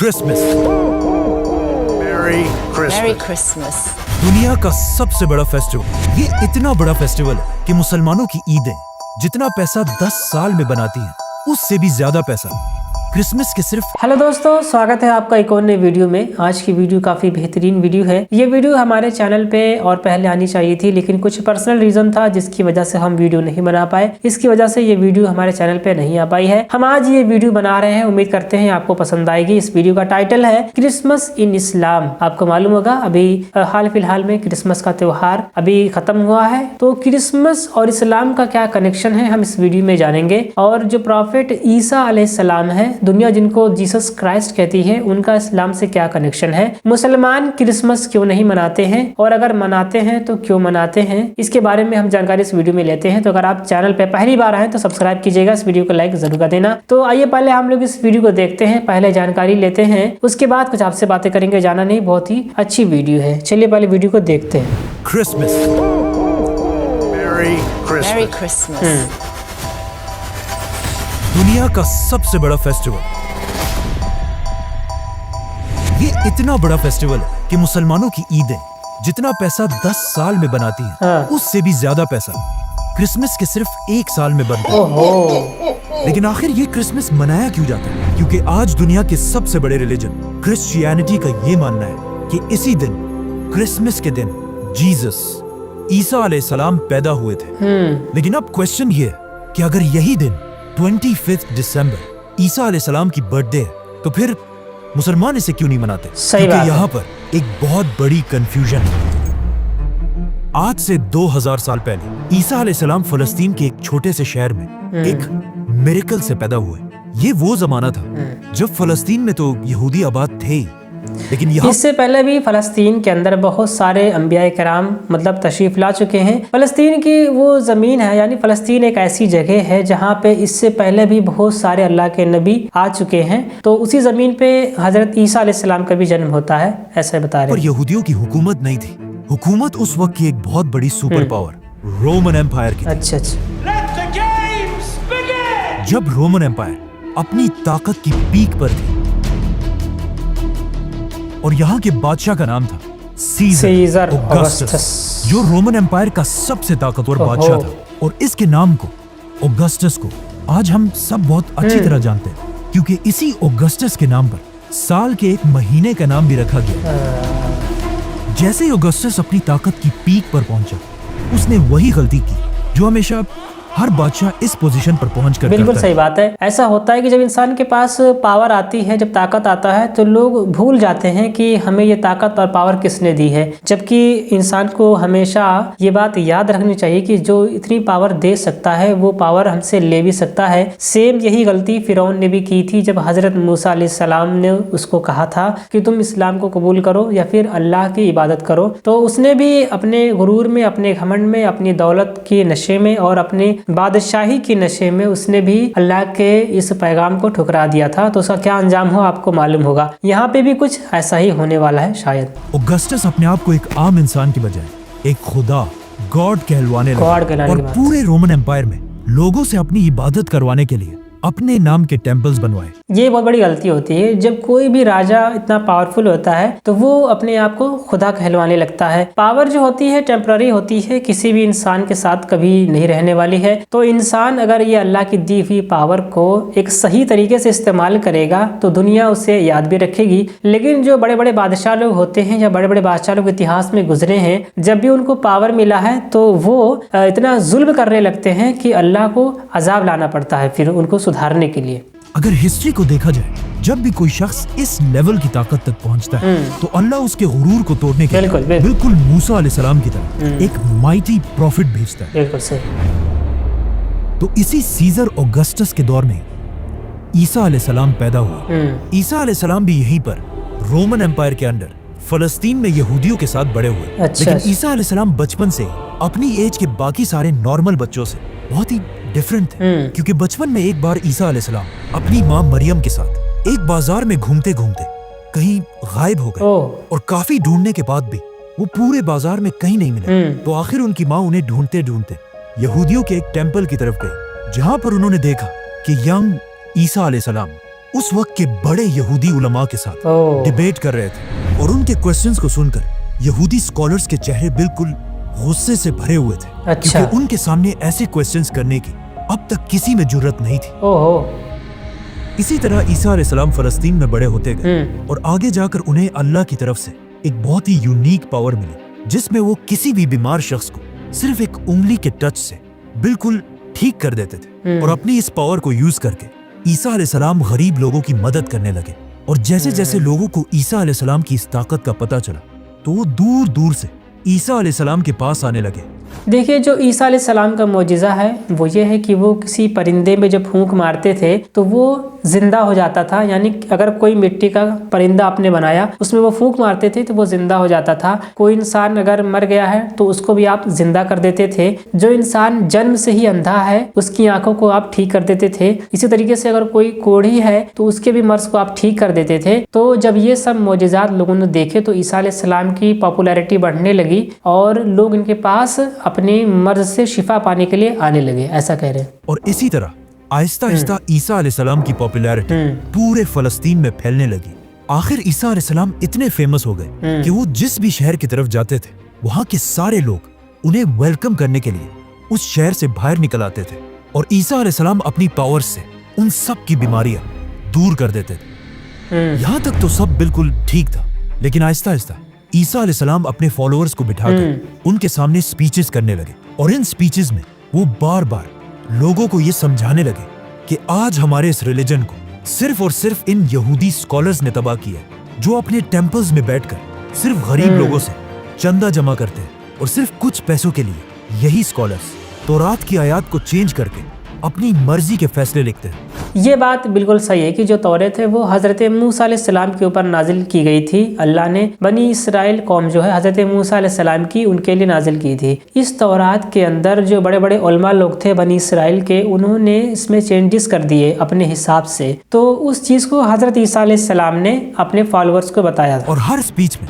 Christmas. Merry Christmas. दुनिया का सबसे बड़ा फेस्टिवल। ये इतना बड़ा फेस्टिवल है कि मुसलमानों की ईदें जितना पैसा 10 साल में बनाती हैं, उससे भी ज्यादा पैसा क्रिसमस के सिर्फ। हेलो दोस्तों, स्वागत है आपका एक और नए वीडियो में। आज की वीडियो काफ़ी बेहतरीन वीडियो है। ये वीडियो हमारे चैनल पे और पहले आनी चाहिए थी, लेकिन कुछ पर्सनल रीज़न था जिसकी वजह से हम वीडियो नहीं बना पाए। इसकी वजह से ये वीडियो हमारे चैनल पे नहीं आ पाई है। हम आज ये वीडियो बना रहे हैं, उम्मीद करते हैं आपको पसंद आएगी। इस वीडियो का टाइटल है क्रिसमस इन इस्लाम। आपको मालूम होगा अभी हाल फिलहाल में क्रिसमस का त्यौहार अभी खत्म हुआ है, तो क्रिसमस और इस्लाम का क्या कनेक्शन है हम इस वीडियो में जानेंगे। और जो प्रॉफिट ईसा अलैहिस्सलाम है, दुनिया जिनको जीसस क्राइस्ट कहती है, उनका इस्लाम से क्या कनेक्शन है, मुसलमान क्रिसमस क्यों नहीं मनाते हैं और अगर मनाते हैं तो क्यों मनाते हैं, इसके बारे में हम जानकारी इस वीडियो में लेते हैं। तो अगर आप चैनल पे पहली बार आए तो सब्सक्राइब कीजिएगा, इस वीडियो को लाइक जरूर कर देना। तो आइए पहले हम लोग इस वीडियो को देखते हैं, पहले जानकारी लेते हैं, उसके बाद कुछ आपसे बातें करेंगे। जाना नहीं, बहुत ही अच्छी वीडियो है। चलिए पहले वीडियो को देखते हैं। क्रिसमस। Merry Christmas. दुनिया का सबसे बड़ा फेस्टिवल। ये इतना बड़ा फेस्टिवल है कि मुसलमानों की ईदें जितना पैसा 10 साल में बनाती हैं, उससे भी ज्यादा पैसा क्रिसमस के सिर्फ 1 साल में बनता है। लेकिन आखिर ये क्रिसमस मनाया क्यों जाता है? क्योंकि आज दुनिया के सबसे बड़े रिलीजन क्रिश्चियनिटी का ये मानना है कि इसी दिन, क्रिसमस के दिन, जीसस ईसा अलैहिस्सलाम पैदा हुए थे। लेकिन अब क्वेश्चन ये है कि अगर यही दिन 25 दिसंबर ईसा अलैहिस्सलाम की बर्थडे है, तो फिर मुसलमान इसे क्यों नहीं मनाते? क्योंकि यहाँ पर एक बहुत बड़ी कंफ्यूजन है। आज से 2000 साल पहले ईसा अलैहिस्सलाम फलस्तीन के एक छोटे से शहर में एक मिरेकल से पैदा हुए। ये वो जमाना था जब फलस्तीन में तो यहूदी आबाद थे ही, लेकिन इससे पहले भी फलस्तीन के अंदर बहुत सारे अंबिया कराम मतलब तशरीफ ला चुके हैं। फलस्तीन की वो ज़मीन है, यानी फलस्तीन एक ऐसी जगह है जहाँ पे इससे पहले भी बहुत सारे अल्लाह के नबी आ चुके हैं। तो उसी ज़मीन पे हज़रत ईसा अलैहिस्सलाम का भी जन्म होता है, ऐसे बता रहे हैं। पर यहूदियों की हुकूमत नहीं थी। हुकूमत उस वक्त की एक बहुत बड़ी सुपर पावर रोमन एम्पायर की थी। अच्छा। जब रोमन एम्पायर अपनी ताकत की पीक पर थी और यहाँ के बादशाह का नाम था सीजर ऑगस्टस, जो रोमन एम्पायर का सबसे ताकतवर बादशाह था। और इसके नाम को, ऑगस्टस को, आज हम सब बहुत अच्छी तरह जानते हैं, क्योंकि इसी ऑगस्टस के नाम पर साल के एक महीने का नाम भी रखा गया। जैसे ही ऑगस्टस अपनी ताकत की पीक पर पहुंचा, उसने वही गलती की जो हमेशा हर बादशाह इस पोजीशन पर पहुंच कर बिल्कुल सही बात है। ऐसा होता है कि जब इंसान के पास पावर आती है, जब ताकत आता है, तो लोग भूल जाते हैं कि हमें ये ताकत और पावर किसने दी है। जबकि इंसान को हमेशा ये बात याद रखनी चाहिए कि जो इतनी पावर दे सकता है वो पावर हमसे ले भी सकता है। सेम यही गलती फिरौन ने भी की थी, जब हजरत मूसा अलैहिस्सलाम ने उसको कहा था कि तुम इस्लाम को कबूल करो या फिर अल्लाह की इबादत करो, तो उसने भी अपने गुरूर में, अपने घमंड में, अपनी दौलत के नशे में और अपने बादशाही की नशे में उसने भी अल्लाह के इस पैगाम को ठुकरा दिया था। तो उसका क्या अंजाम हो आपको मालूम होगा। यहाँ पे भी कुछ ऐसा ही होने वाला है शायद। ऑगस्टस अपने आप को एक आम इंसान की बजाय एक खुदा, गॉड कहलवाने लगा और पूरे रोमन एम्पायर में लोगों से अपनी इबादत करवाने के लिए अपने नाम के टेम्पल्स बनवाए। ये बहुत बड़ी गलती होती है। जब कोई भी राजा इतना पावरफुल होता है तो वो अपने आप को खुदा कहलवाने लगता है। पावर जो होती है टेम्पररी होती है, किसी भी इंसान के साथ कभी नहीं रहने वाली है। तो इंसान अगर ये अल्लाह की दी हुई पावर को एक सही तरीके से इस्तेमाल करेगा तो दुनिया उसे याद भी रखेगी। लेकिन जो बड़े बड़े बादशाह लोग होते हैं या बड़े बड़े बादशाह लोग इतिहास में गुजरे हैं, जब भी उनको पावर मिला है तो वो इतना जुल्म करने लगते हैं कि अल्लाह को अजाब लाना पड़ता है फिर उनको सुधारने के लिए। अगर हिस्ट्री को देखा जाए, जब भी कोई शख्स इस लेवल की ताकत तक पहुंचता है तो अल्लाह उसके गुरूर को तोड़ने के लिए बिल्कुल मूसा अलैहिस्सलाम की तरह एक माइटी प्रॉफिट भेजता है। बिल्कुल सही। तो इसी सीजर ऑगस्टस के दौर में ईसा अलैहिस्सलाम पैदा हुआ। ईसा अलैहिस्सलाम भी यहीं पर रोमन एम्पायर के अंडर फलस्तीन में यहूदियों के साथ बड़े हुए। लेकिन ईसा अलैहिस्सलाम बचपन से अपनी एज के बाकी सारे नॉर्मल बच्चों से बहुत ही डिफरेंट थे। क्योंकि बचपन में एक बार ईसा अलैहिस्सलाम अपनी माँ मरियम के साथ एक बाजार में घूमते घूमते कहीं गायब हो गए और काफी ढूंढने के बाद भी वो पूरे बाजार में कहीं नहीं मिले। तो आखिर उनकी माँ उन्हें ढूंढते ढूंढते यहूदियों के एक टेम्पल की तरफ गई, जहाँ पर उन्होंने देखा कि यंग ईसा अलैहिस्सलाम उस वक्त के बड़े यहूदी उलमा के साथ डिबेट कर रहे थे और उनके क्वेश्चंस को सुनकर यहूदी स्कॉलर्स के चेहरे बिल्कुल गुस्से से भरे हुए थे। क्योंकि उनके सामने ऐसे क्वेश्चंस करने की अब तक किसी में जुर्रत नहीं थी। इसी तरह ईसा अलैहिस्सलाम फलस्तीन में बड़े होते गए और आगे जाकर उन्हें अल्लाह की तरफ से एक बहुत ही यूनिक पावर मिली, जिसमें वो किसी भी बीमार शख्स को सिर्फ एक उंगली के टच से बिल्कुल ठीक कर देते थे। और अपनी इस पावर को यूज करके ईसा अलैहिस्सलाम गरीब लोगों की मदद करने लगे। और जैसे जैसे लोगों को ईसा अलैहिस्सलाम की इस ताकत का पता चला तो वो दूर दूर से ईसा अलैहिस्सलाम के पास आने लगे। देखिए, जो ईसा अलैहिस्सलाम का मौजिज़ा है वो ये है कि वो किसी परिंदे में जब फूंक मारते थे तो वो जिंदा हो जाता था। यानी अगर कोई मिट्टी का परिंदा आपने बनाया, उसमें वो फूंक मारते थे तो वो जिंदा हो जाता था। कोई इंसान अगर मर गया है तो उसको भी आप जिंदा कर देते थे। जो इंसान जन्म से ही अंधा है उसकी आंखों को आप ठीक कर देते थे। इसी तरीके से अगर कोई कोढ़ी है तो उसके भी मर्ज को आप ठीक कर देते थे। तो जब ये सब मौजिज़ात लोगों ने देखे तो ईसा अलैहिस्सलाम की पॉपुलैरिटी बढ़ने लगी और लोग इनके पास अपने मर्ज से शिफा पाने के लिए आने लगे, ऐसा कह रहे हैं। और इसी तरह आहिस्ता आहिस्ता ईसा अलैहिस्सलाम की पॉपुलैरिटी पूरे फलस्तीन में फैलने लगी। आखिर ईसा अलैहिस्सलाम इतने फेमस हो गए कि वो जिस भी शहर की तरफ जाते थे वहाँ के सारे लोग उन्हें वेलकम करने के लिए उस शहर से बाहर निकल आते थे और ईसा अलैहिस्सलाम अपनी पावर से उन सब की बीमारियां दूर कर देते थे। यहाँ तक तो सब बिल्कुल ठीक था, लेकिन आहिस्ता आहिस्ता ईसा अलैहिस्सलाम अपने फॉलोअर्स को बिठाकर उनके सामने स्पीचेस करने लगे और इन स्पीचेस में वो बार बार लोगों को ये समझाने लगे कि आज हमारे इस रिलीजन को सिर्फ और सिर्फ इन यहूदी स्कॉलर्स ने तबाह किया है, जो अपने टेम्पल्स में बैठकर सिर्फ गरीब लोगों से चंदा जमा करते हैं और सिर्फ कुछ पैसों के लिए यही स्कॉलर्स तौरात की आयत को चेंज करके अपनी मर्जी के फैसले लिखते हैं। ये बात बिल्कुल सही है कि जो तौरात है वो हज़रत मूसा अलैहिस्सलाम के ऊपर नाजिल की गई थी। अल्लाह ने बनी इसराइल कौम जो है हज़रत मूसा अलैहिस्सलाम की उनके लिए नाजिल की थी। इस तौरात के अंदर जो बड़े बड़े उलमा लोग थे बनी इसराइल के, उन्होंने इसमें चेंजेस कर दिए अपने हिसाब से। तो उस चीज़ को हज़रत ईसा अलैहिस्सलाम ने अपने फॉलोअर्स को बताया था। और हर स्पीच में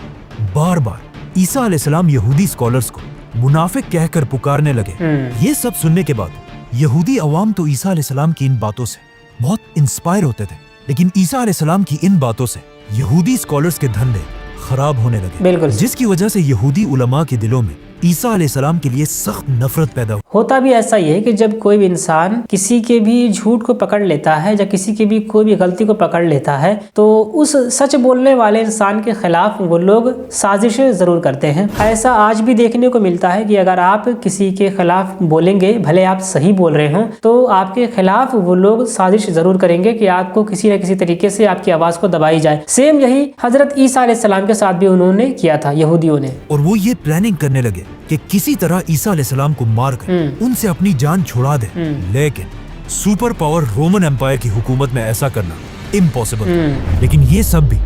बार बार ईसा अलैहिस्सलाम यहूदी स्कॉलर्स को मुनाफिक कहकर पुकारने लगे। ये सब सुनने के बाद यहूदी अवाम तो ईसा अलैहिस्सलाम की इन बातों से बहुत इंस्पायर होते थे, लेकिन ईसा अलैहिस्सलाम की इन बातों से यहूदी स्कॉलर्स के धंधे खराब होने लगे, जिसकी वजह से यहूदी उलमा के दिलों में ईसा अलैहिस्सलाम के लिए सख्त नफरत पैदा हुई। होता भी ऐसा ही है कि जब कोई भी इंसान किसी के भी झूठ को पकड़ लेता है या किसी की भी कोई भी गलती को पकड़ लेता है तो उस सच बोलने वाले इंसान के खिलाफ वो लोग साजिशें जरूर करते हैं। ऐसा आज भी देखने को मिलता है कि अगर आप किसी के खिलाफ बोलेंगे, भले आप सही बोल रहे हो, तो आपके खिलाफ वो लोग साजिश जरूर करेंगे कि आपको किसी न किसी तरीके से आपकी आवाज को दबाई जाए। सेम यही हजरत ईसा अलैहिस्सलाम के साथ भी उन्होंने किया था, यहूदियों ने। और वो ये प्लानिंग करने लगे कि किसी तरह ईसा अलैहिस्सलाम को मारकर उनसे अपनी जान छुड़ा दे। लेकिन सुपर पावर रोमन एम्पायर की हुकूमत में ऐसा करना इम्पॉसिबल था। लेकिन ये सब भी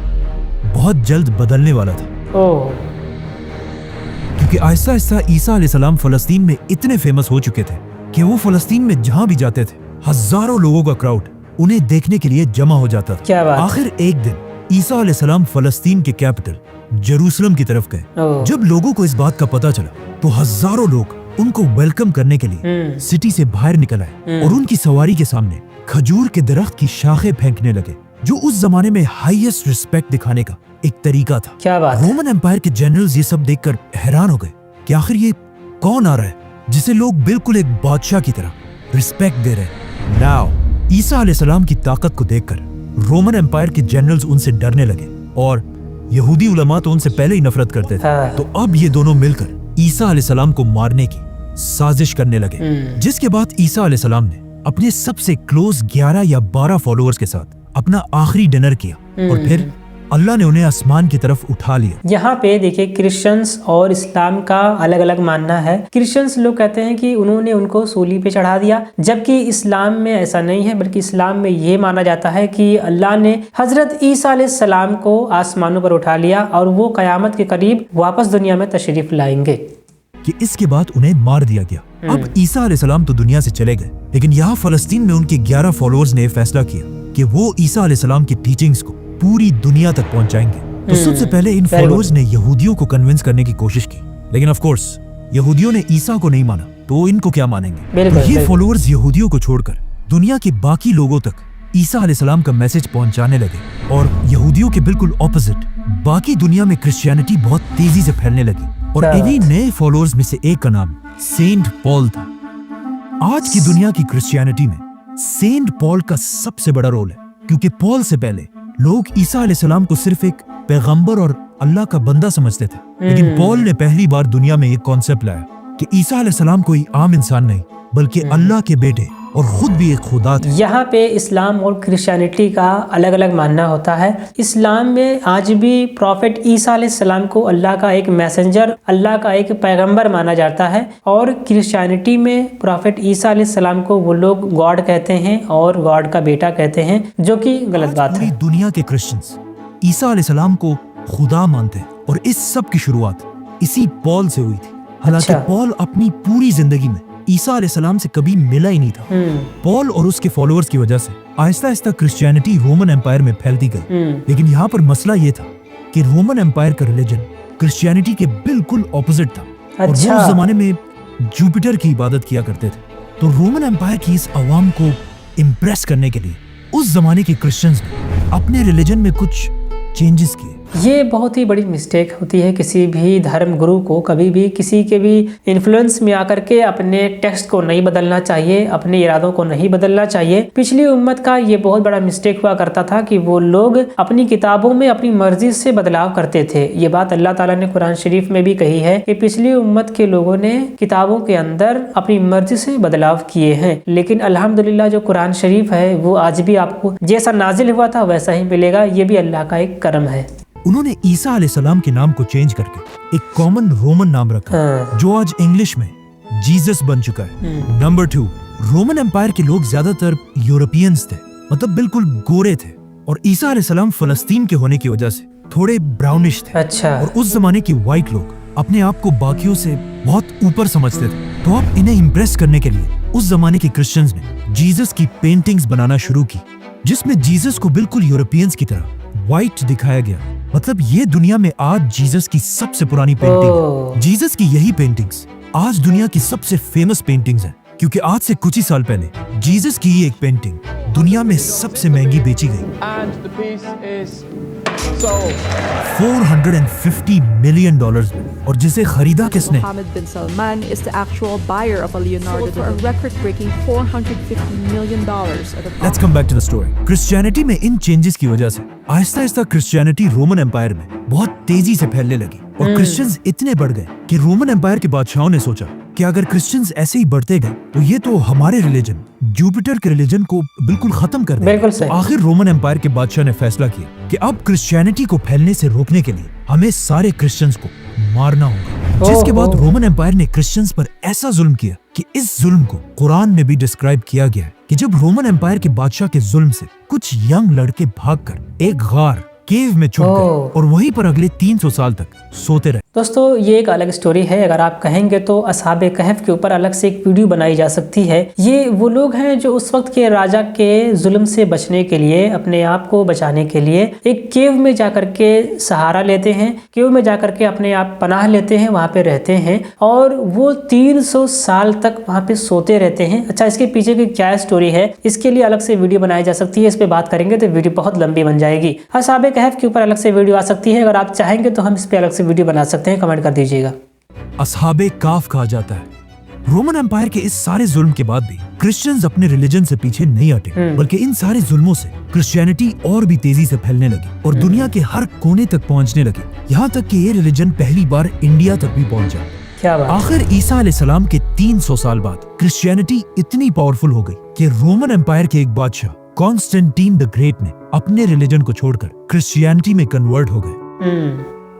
बहुत जल्द बदलने वाला था, क्योंकि आहिस्ता आहिस्ता ईसा अलैहिस्सलाम फलस्तीन में इतने फेमस हो चुके थे कि वो फलस्तीन में जहां भी जाते थे हजारों लोगों का क्राउड उन्हें देखने के लिए जमा हो जाता था। आखिर एक दिन ईसा अलैहिस्सलाम फलस्तीन के कैपिटल जेरूसलम की तरफ गए। जब लोगों को इस बात का पता चला तो हजारों लोग उनको वेलकम करने के लिए सिटी से बाहर निकल आए और उनकी सवारी के सामने खजूर के दरख्त की शाखें फेंकने लगे, जो उस जमाने में हाईएस्ट रिस्पेक्ट दिखाने का एक तरीका था। क्या बात? रोमन एम्पायर के जनरल्स ये सब देखकर हैरान हो गए कि आखिर ये कौन आ रहा है जिसे लोग बिल्कुल एक बादशाह की तरह रिस्पेक्ट दे रहे हैं। नाउ ईसा अलैहिस्सलाम की ताकत को देखकर रोमन एम्पायर के जनरल्स उनसे डरने लगे और यहूदी उलमा तो उनसे पहले ही नफरत करते थे। तो अब ये दोनों मिलकर ईसा अलैहिस्सलाम को मारने की साजिश करने लगे, जिसके बाद ईसा अलैहिस्सलाम ने अपने सबसे क्लोज 11 या 12 फॉलोअर्स के साथ अपना आखिरी डिनर किया और फिर अल्लाह ने उन्हें आसमान की तरफ उठा लिया। यहाँ पे देखिए क्रिश्चियंस और इस्लाम का अलग अलग मानना है। क्रिश्चियंस लोग कहते हैं कि उन्होंने उनको सूली पे चढ़ा दिया, जबकि इस्लाम में ऐसा नहीं है, बल्कि इस्लाम में ये माना जाता है कि अल्लाह ने हजरत ईसा अलैहिस्सलाम को आसमानों पर उठा लिया और वो कयामत के करीब वापस दुनिया में तशरीफ लाएंगे। कि इसके बाद उन्हें मार दिया गया। अब ईसा अलैहिस्सलाम तो दुनिया से चले गए, लेकिन यहाँ फलस्तीन में उनके 11 फॉलोअर्स ने फैसला किया कि वो ईसा अलैहिस्सलाम की टीचिंग्स को पूरी दुनिया तक पहुंचाएंगे। तो सबसे पहले इन फॉलोअर्स ने यहूदियों को कन्विंस करने की कोशिश की, लेकिन ऑफ कोर्स यहूदियों ने ईसा को नहीं माना, तो इनको क्या मानेंगे। तो ये फॉलोअर्स यहूदियों को छोड़कर दुनिया के बाकी लोगों तक ईसा अलैहिस्सलाम का मैसेज पहुंचाने लगे और यहूदियों के बिल्कुल ऑपोजिट बाकी दुनिया में क्रिश्चियनिटी बहुत तेजी से फैलने लगी और इन्हीं नए फॉलोअर्स में से एक का नाम सेंट पॉल था। आज की दुनिया की क्रिश्चियनिटी में सेंट पॉल का सबसे बड़ा रोल है, क्योंकि पॉल से पहले लोग ईसा अलैहिस्सलाम को सिर्फ एक पैगंबर और अल्लाह का बंदा समझते थे, लेकिन पॉल ने पहली बार दुनिया में एक कॉन्सेप्ट लाया कि ईसा अलैहिस्सलाम कोई आम इंसान नहीं बल्कि अल्लाह के बेटे और खुद भी एक खुदा थे। यहाँ पे इस्लाम और क्रिश्चियनिटी का अलग अलग मानना होता है। इस्लाम में आज भी प्रॉफिट ईसा अलैहिस्सलाम को अल्लाह का एक मैसेंजर, अल्लाह का एक पैगंबर माना जाता है, और क्रिश्चियनिटी में प्रॉफिट ईसा अलैहिस्सलाम को वो लोग गॉड कहते हैं और गॉड का बेटा कहते हैं, जो कि गलत बात है। दुनिया के क्रिश्चियंस ईसा अलैहिस्सलाम को खुदा मानते हैं और इस सब की शुरुआत इसी पॉल से हुई थी। हालांकि पॉल अपनी पूरी जिंदगी में ईसा अलैहिस्सलाम से कभी मिला ही नहीं था। पॉल और उसके फॉलोअर्स की वजह से Aahista Aahista Christianity Roman empire में फैलती गई, लेकिन यहाँ पर मसला ये था कि रोमन एम्पायर का रिलीजन क्रिश्चियनिटी के बिल्कुल ऑपोजिट था। और वो उस जमाने में जुपिटर की इबादत किया करते थे। तो रोमन एम्पायर की इस अवाम को इम्प्रेस करने के लिए उस जमाने के क्रिश्चियंस ने अपने रिलीजन में कुछ चेंजेस किए। ये बहुत ही बड़ी मिस्टेक होती है किसी भी धर्म गुरु को कभी भी किसी के भी इन्फ्लुएंस में आकर के अपने टेक्स्ट को नहीं बदलना चाहिए, अपने इरादों को नहीं बदलना चाहिए। पिछली उम्मत का ये बहुत बड़ा मिस्टेक हुआ करता था कि वो लोग अपनी किताबों में अपनी मर्जी से बदलाव करते थे। ये बात अल्लाह ताला ने कुरान शरीफ में भी कही है कि पिछली उम्मत के लोगों ने किताबों के अंदर अपनी मर्जी से बदलाव किए हैं, लेकिन अल्हम्दुलिल्लाह जो कुरान शरीफ है वो आज भी आपको जैसा नाजिल हुआ था वैसा ही मिलेगा। ये भी अल्लाह का एक करम है। उन्होंने ईसा अलैहिस्सलाम के नाम को चेंज करके एक कॉमन रोमन नाम रखा, जो आज इंग्लिश में जीसस बन चुका है। नंबर 2, रोमन एम्पायर के लोग ज्यादातर यूरोपियंस थे, मतलब बिल्कुल गोरे थे, और ईसा अलैहिस्सलाम फलस्तीन के होने की वजह से थोड़े ब्राउनिश थे। अच्छा। और उस जमाने के व्हाइट लोग अपने आप को बाकियों से बहुत ऊपर समझते थे। तो अब इन्हें इम्प्रेस करने के लिए उस जमाने के क्रिश्चियंस ने जीसस की पेंटिंग्स बनाना शुरू की, जिसमें जीसस को बिल्कुल यूरोपियंस की तरह व्हाइट दिखाया गया। मतलब ये दुनिया में आज जीसस की सबसे पुरानी पेंटिंग है। जीसस की यही पेंटिंग्स आज दुनिया की सबसे फेमस पेंटिंग्स हैं, क्योंकि आज से कुछ ही साल पहले जीसस की ही एक पेंटिंग दुनिया में सबसे महंगी बेची गई, $450 मिलियन में, और जिसे खरीदा किसने? Mohammed bin Salman is the actual buyer of a Leonardo for a record-breaking $450 million at a Let's come back to the story. Christianity में इन चेंजेस की वजह से Aahista Aahista Christianity Roman empire में बहुत तेजी से फैलने लगी, और क्रिश्चियंस इतने बढ़ गए कि रोमन एम्पायर के बादशाहों ने सोचा कि अगर क्रिश्चियंस ऐसे ही बढ़ते गए तो ये तो हमारे रिलीजन जुपिटर के रिलीजन को बिल्कुल खत्म कर देगा। तो आखिर रोमन एम्पायर के बादशाह ने फैसला किया कि अब क्रिश्चियनिटी को फैलने से रोकने के लिए हमें सारे क्रिश्चियंस को मारना होगा। जिसके बाद रोमन एम्पायर ने क्रिश्चियंस पर ऐसा जुल्म किया कि इस जुल्म को कुरान में भी डिस्क्राइब किया गया है कि जब रोमन एम्पायर के बादशाह के जुल्म से कुछ यंग लड़के भागकर एक गार केव में छुप गए और वहीं पर अगले 300 साल तक सोते रहे। दोस्तों ये एक अलग स्टोरी है। अगर आप कहेंगे तो अस्हाबे कहफ के ऊपर अलग से एक वीडियो बनाई जा सकती है। ये वो लोग हैं जो उस वक्त के राजा के जुल्म से बचने के लिए, अपने आप को बचाने के लिए एक केव में जाकर के सहारा लेते हैं, केव में जाकर के अपने आप पनाह लेते हैं, वहाँ पे रहते हैं और वो 300 साल तक वहाँ पे सोते रहते हैं। अच्छा, इसके पीछे की क्या स्टोरी है, इसके लिए अलग से वीडियो बनाई जा सकती है। इस पे बात करेंगे तो वीडियो बहुत लंबी बन जाएगी। अस्हाबे कहफ के ऊपर अलग से वीडियो आ सकती है। अगर आप चाहेंगे तो हम इस पे अलग से वीडियो बना सकते हैं, कमेंट कर दीजिएगा। अस्हाबे काफ कहा जाता है। रोमन एम्पायर के इस सारे जुल्म के बाद भी क्रिश्चियंस अपने रिलीजन से पीछे नहीं हटे, बल्कि इन सारे जुल्मों से क्रिश्चियनिटी और भी तेजी से फैलने लगी और दुनिया के हर कोने तक पहुंचने लगी, यहाँ तक कि ये रिलीजन पहली बार इंडिया तक भी पहुंचा। क्या बात? आखिर ईसा अलैहिस्सलाम के 300 साल बाद क्रिश्चियनिटी इतनी पावरफुल हो गई कि रोमन एम्पायर के एक बादशाह कॉन्स्टेंटीन द ग्रेट ने अपने रिलीजन को छोड़कर क्रिश्चियनिटी में कन्वर्ट हो गए।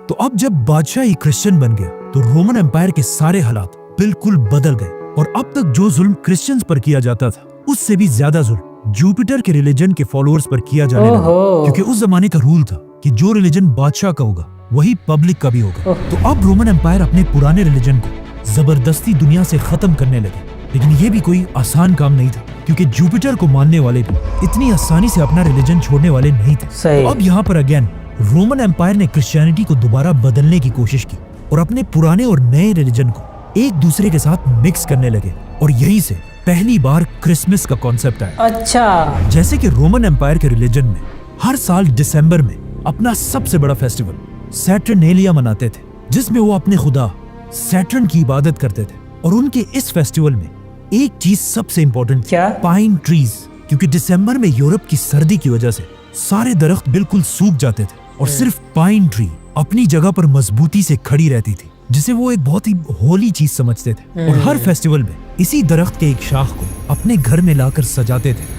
तो अब जब बादशाह ही क्रिश्चियन बन गया तो रोमन एम्पायर के सारे हालात बिल्कुल बदल गए और अब तक जो जुल्म क्रिश्चियंस पर किया जाता था उससे भी ज्यादा जुल्म जुपिटर के रिलीजन के फॉलोअर्स पर किया जाने लगा, क्योंकि उस जमाने का रूल था कि जो रिलीजन बादशाह का होगा वही पब्लिक का भी होगा। तो अब रोमन एम्पायर अपने पुराने रिलीजन को जबरदस्ती दुनिया से खत्म करने लगे, लेकिन ये भी कोई आसान काम नहीं था, क्योंकि जुपिटर को मानने वाले भी इतनी आसानी से अपना रिलीजन छोड़ने वाले नहीं थे। तो अब यहाँ पर अगेन रोमन एम्पायर ने क्रिश्चियनिटी को दोबारा बदलने की कोशिश की और अपने पुराने और नए रिलीजन को एक दूसरे के साथ मिक्स करने लगे, और यहीं से पहली बार क्रिसमस का कॉन्सेप्ट आया। अच्छा, जैसे कि रोमन एम्पायर के रिलीजन में हर साल दिसंबर में अपना सबसे बड़ा फेस्टिवल सैटर्नेलिया मनाते थे, जिसमें वो अपने खुदा सैटर्न की इबादत करते थे। और उनके इस फेस्टिवल में एक चीज सबसे इम्पोर्टेंट, क्या? पाइन ट्रीज, क्योंकि दिसंबर में यूरोप की सर्दी की वजह से सारे दरख्त बिल्कुल सूख जाते थे और सिर्फ पाइन ट्री अपनी जगह पर मजबूती से खड़ी रहती थी, जिसे वो एक बहुत ही होली चीज समझते थे। और हर फेस्टिवल में इसी दरख्त के एक शाख को अपने घर में लाकर सजाते थे।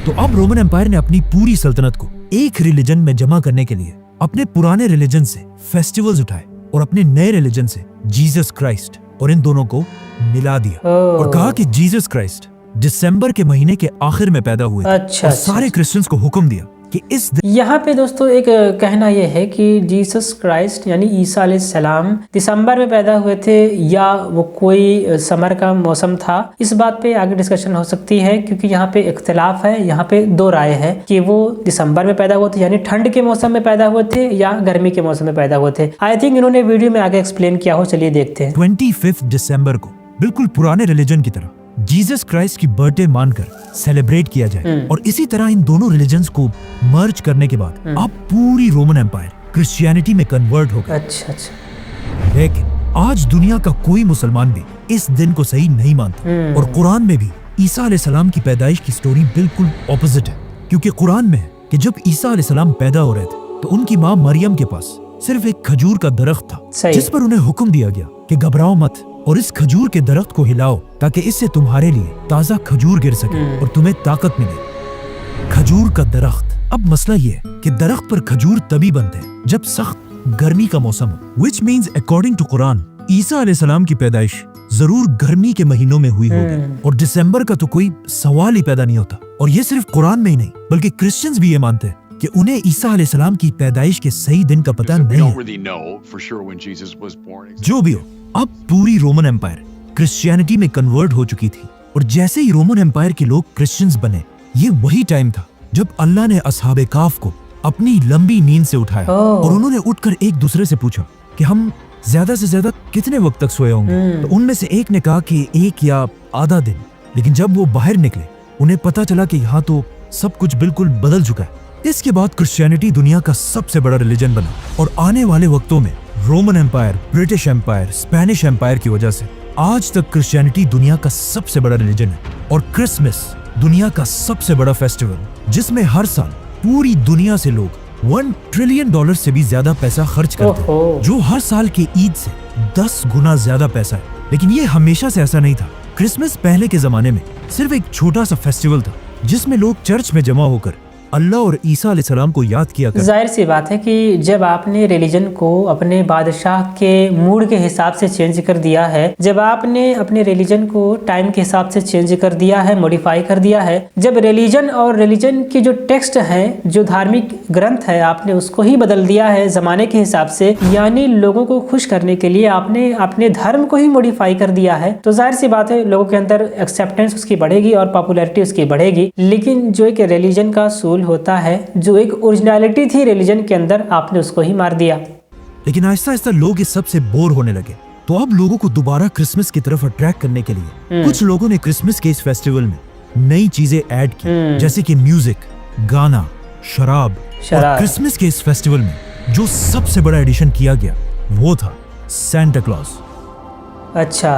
तो अब रोमन एम्पायर ने अपनी पूरी सल्तनत को एक रिलीजन में जमा करने के लिए अपने पुराने रिलीजन से फेस्टिवल्स उठाए और अपने नए रिलीजन से जीसस क्राइस्ट, और इन दोनों को मिला दिया और कहा कि जीसस क्राइस्ट दिसंबर के महीने के आखिर में पैदा हुए थे। अच्छा, और सारे क्रिश्चियंस को हुक्म दिया कि इस दिन यहाँ पे दोस्तों एक कहना यह है कि जीसस क्राइस्ट यानी ईसा अलैहिस्सलाम दिसंबर में पैदा हुए थे या वो कोई समर का मौसम था। इस बात पे आगे डिस्कशन हो सकती है, क्योंकि यहाँ पे इख्तिलाफ है, यहाँ पे दो राय है कि वो दिसंबर में पैदा हुए थे यानी ठंड के मौसम में पैदा हुए थे या गर्मी के मौसम में पैदा हुए थे। आई थिंक इन्होंने वीडियो में आगे एक्सप्लेन किया हो, चलिए देखते हैं। 25 दिसंबर को बिल्कुल पुराने रिलीजन की तरह जीसस क्राइस्ट की बर्थडे मानकर सेलिब्रेट किया जाए। और इसी तरह इन दोनों रिलीजन्स को मर्ज करने के बाद अब पूरी रोमन एम्पायर क्रिश्चियनिटी में कन्वर्ट हो गया। अच्छा अच्छा, लेकिन आज दुनिया का कोई मुसलमान भी इस दिन को सही नहीं मानता। और कुरान में भी ईसा अलैहिस्सलाम की पैदाइश की स्टोरी बिल्कुल ऑपोजिट है, क्योंकि कुरान में है कि जब ईसा अलैहिस्सलाम पैदा हो रहे थे तो उनकी माँ मरियम के पास सिर्फ एक खजूर का दरख्त था, जिस पर उन्हें हुक्म दिया गया कि घबराओ मत और इस खजूर के दरख्त को हिलाओ ताकि इससे तुम्हारे लिए ताजा खजूर गिर सके और तुम्हें ताकत मिले। खजूर का दरख्त। अब मसला ये है कि दरख्त पर खजूर तभी बनते हैं जब सख्त गर्मी का मौसम हो, which means according to Quran ईसा अलैहिस्सलाम की पैदाइश जरूर गर्मी के महीनों में हुई होगी और दिसंबर का तो कोई सवाल ही पैदा नहीं होता। और ये सिर्फ कुरान में ही नहीं बल्कि क्रिश्चियंस भी ये मानते हैं कि उन्हें ईसा अलैहिस्सलाम की पैदाइश के सही दिन का पता नहीं है। जो भी हो, अब पूरी रोमन एम्पायर क्रिश्चियनिटी में कन्वर्ट हो चुकी थी। और जैसे ही रोमन एम्पायर के लोग क्रिश्चियंस बने, ये वही टाइम था जब अल्लाह ने असहाबे काफ को अपनी लंबी नींद से उठाया और उन्होंने उठकर एक दूसरे से पूछा कि हम ज्यादा से ज्यादा कितने वक्त तक सोए होंगे। तो उनमें से एक ने कहा कि 1 या आधा दिन। लेकिन जब वो बाहर निकले उन्हें पता चला कि यहाँ तो सब कुछ बिल्कुल बदल चुका है। इसके बाद क्रिश्चियनिटी दुनिया का सबसे बड़ा रिलीजन बना और आने वाले वक्तों में Roman empire, British empire, Spanish empire की वजह से आज तक क्रिश्चियनिटी दुनिया का सबसे बड़ा रिलीजन है। और क्रिसमस दुनिया का सबसे बड़ा फेस्टिवल, जिसमें हर साल पूरी दुनिया से लोग $1 ट्रिलियन से भी ज्यादा पैसा खर्च करते हैं, जो हर साल के ईद से 10 गुना ज्यादा पैसा है। लेकिन ये हमेशा से ऐसा नहीं था। क्रिसमस पहले के जमाने में सिर्फ एक छोटा सा फेस्टिवल था जिसमें लोग चर्च में जमा होकर अल्लाह और ईसा अलैहिस्सलाम को याद किया करते। जाहिर सी बात है कि जब आपने रिलीजन को अपने बादशाह के मूड के हिसाब से चेंज कर दिया है, जब आपने अपने रिलीजन को टाइम के हिसाब से चेंज कर दिया है, मॉडिफाई कर दिया है, जब रिलीजन और रिलीजन की जो टेक्स्ट है, जो धार्मिक ग्रंथ है, आपने उसको ही बदल दिया है जमाने के हिसाब से, यानी लोगों को खुश करने के लिए आपने अपने धर्म को ही मॉडिफाई कर दिया है, तो जाहिर सी बात है लोगों के अंदर एक्सेप्टेंस उसकी बढ़ेगी और पॉपुलैरिटी उसकी बढ़ेगी। लेकिन जो एक रिलीजन का होता है, जो एक ओरिजिनलिटी थी रिलीजन के अंदर, आपने उसको ही मार दिया। लेकिन आहिस्ता आहिस्ता लोग इस सब से बोर होने लगे। तो अब लोगों को दोबारा क्रिसमस की तरफ अट्रैक्ट करने के लिए कुछ लोगों ने क्रिसमस के इस फेस्टिवल में नई चीजें ऐड की, जैसे कि म्यूजिक, गाना, शराब। और क्रिसमस के इस फेस्टिवल में जो सबसे बड़ा एडिशन किया गया वो था सेंटा क्लॉज। अच्छा,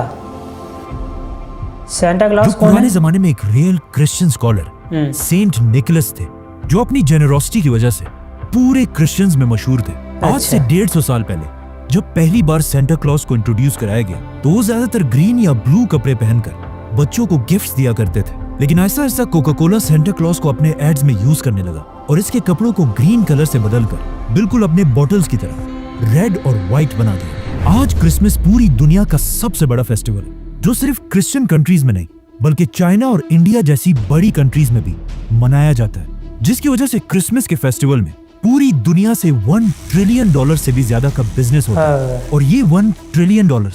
सेंटा क्लॉज कौन है? पुराने जमाने में एक real Christian scholar Saint Nicholas थे, जो अपनी जेनरोसिटी की वजह से पूरे क्रिश्चियंस में मशहूर थे। आज से 150 साल पहले जब पहली बार सेंटा क्लॉज को इंट्रोड्यूस कराया गया तो वो ज्यादातर ग्रीन या ब्लू कपड़े पहनकर बच्चों को गिफ्ट्स दिया करते थे। लेकिन ऐसा ऐसा कोका कोला सेंटा क्लॉज को अपने एड्स में यूज करने लगा और इसके कपड़ों को ग्रीन कलर से बदलकर बिल्कुल अपने बॉटल्स की तरह रेड और व्हाइट बना दिया। आज क्रिसमस पूरी दुनिया का सबसे बड़ा फेस्टिवल है, जो सिर्फ क्रिश्चियन कंट्रीज में नहीं बल्कि चाइना और इंडिया जैसी बड़ी कंट्रीज में भी मनाया जाता है, जिसकी वजह से क्रिसमस के फेस्टिवल में पूरी दुनिया से $1 ट्रिलियन से भी ज्यादा का बिजनेस होता है। और ये $1 ट्रिलियन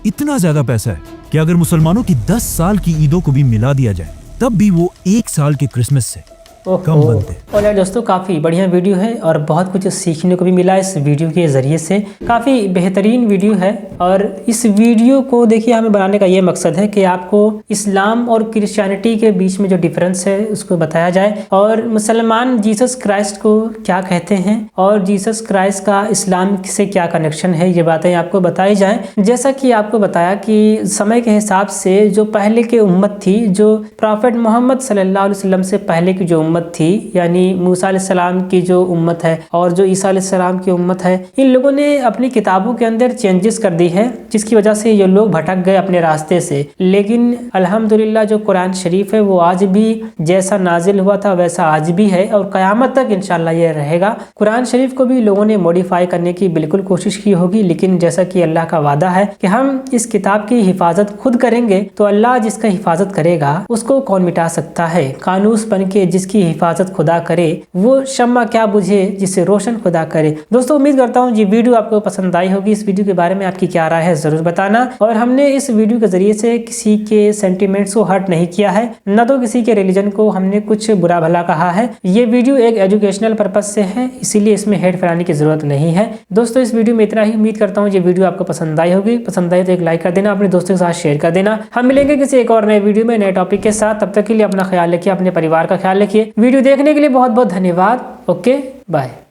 इतना ज्यादा पैसा है कि अगर मुसलमानों की 10 साल की ईदों को भी मिला दिया जाए तब भी वो एक साल के क्रिसमस से कम बनते। और दोस्तों काफ़ी बढ़िया वीडियो है और बहुत कुछ सीखने को भी मिला इस वीडियो के ज़रिए से। काफ़ी बेहतरीन वीडियो है और इस वीडियो को देखिए हमें बनाने का ये मकसद है कि आपको इस्लाम और क्रिश्चियनिटी के बीच में जो डिफरेंस है उसको बताया जाए और मुसलमान जीसस क्राइस्ट को क्या कहते हैं और जीसस क्राइस्ट का इस्लाम से क्या कनेक्शन है, ये बातें आपको बताई जाएं। जैसा कि आपको बताया कि समय के हिसाब से जो पहले की उम्मत थी, जो प्रॉफेट मोहम्मद सल्लल्लाहु अलैहि वसल्लम से पहले की जो उम्मत थी, यानी मूसा अलैहिस्सलाम की जो उम्मत है और जो ईसा अलैहिस्सलाम की उम्मत है, इन लोगों ने अपनी किताबों के अंदर चेंजेस कर दी है, जिसकी वजह से ये लोग भटक गए अपने रास्ते से। लेकिन अल्हम्दुलिल्लाह जो कुरान शरीफ है वो आज भी जैसा नाजिल हुआ था वैसा आज भी है और क़यामत तक इंशाअल्लाह ये रहेगा। कुरान शरीफ को भी लोगों ने मॉडिफाई करने की बिल्कुल कोशिश की होगी, लेकिन जैसा कि अल्लाह का वादा है कि हम इस किताब की हिफाजत खुद करेंगे, तो अल्लाह जिसका हिफाजत करेगा उसको कौन मिटा सकता है। कानूस बन के जिसकी हिफाजत खुदा करे वो शम्मा क्या बुझे जिसे रोशन खुदा करे। दोस्तों उम्मीद करता हूँ ये वीडियो आपको पसंद आई होगी। इस वीडियो के बारे में आपकी क्या राय है जरूर बताना। और हमने इस वीडियो के जरिए से किसी के सेंटिमेंट्स को हर्ट नहीं किया है, न तो किसी के रिलीजन को हमने कुछ बुरा भला कहा है। ये वीडियो एक एजुकेशनल पर्पज से है, इसीलिए इसमें हेट फैलाने की जरूरत नहीं है। दोस्तों इस वीडियो में इतना ही। उम्मीद करता हूँ ये वीडियो आपको पसंद आई होगी। पसंद आई तो एक लाइक कर देना, अपने दोस्तों के साथ शेयर कर देना। हम मिलेंगे किसी एक और नए वीडियो में नए टॉपिक के साथ। तब तक के लिए अपना ख्याल रखिए, अपने परिवार का ख्याल रखिए। वीडियो देखने के लिए बहुत बहुत धन्यवाद। Okay bye.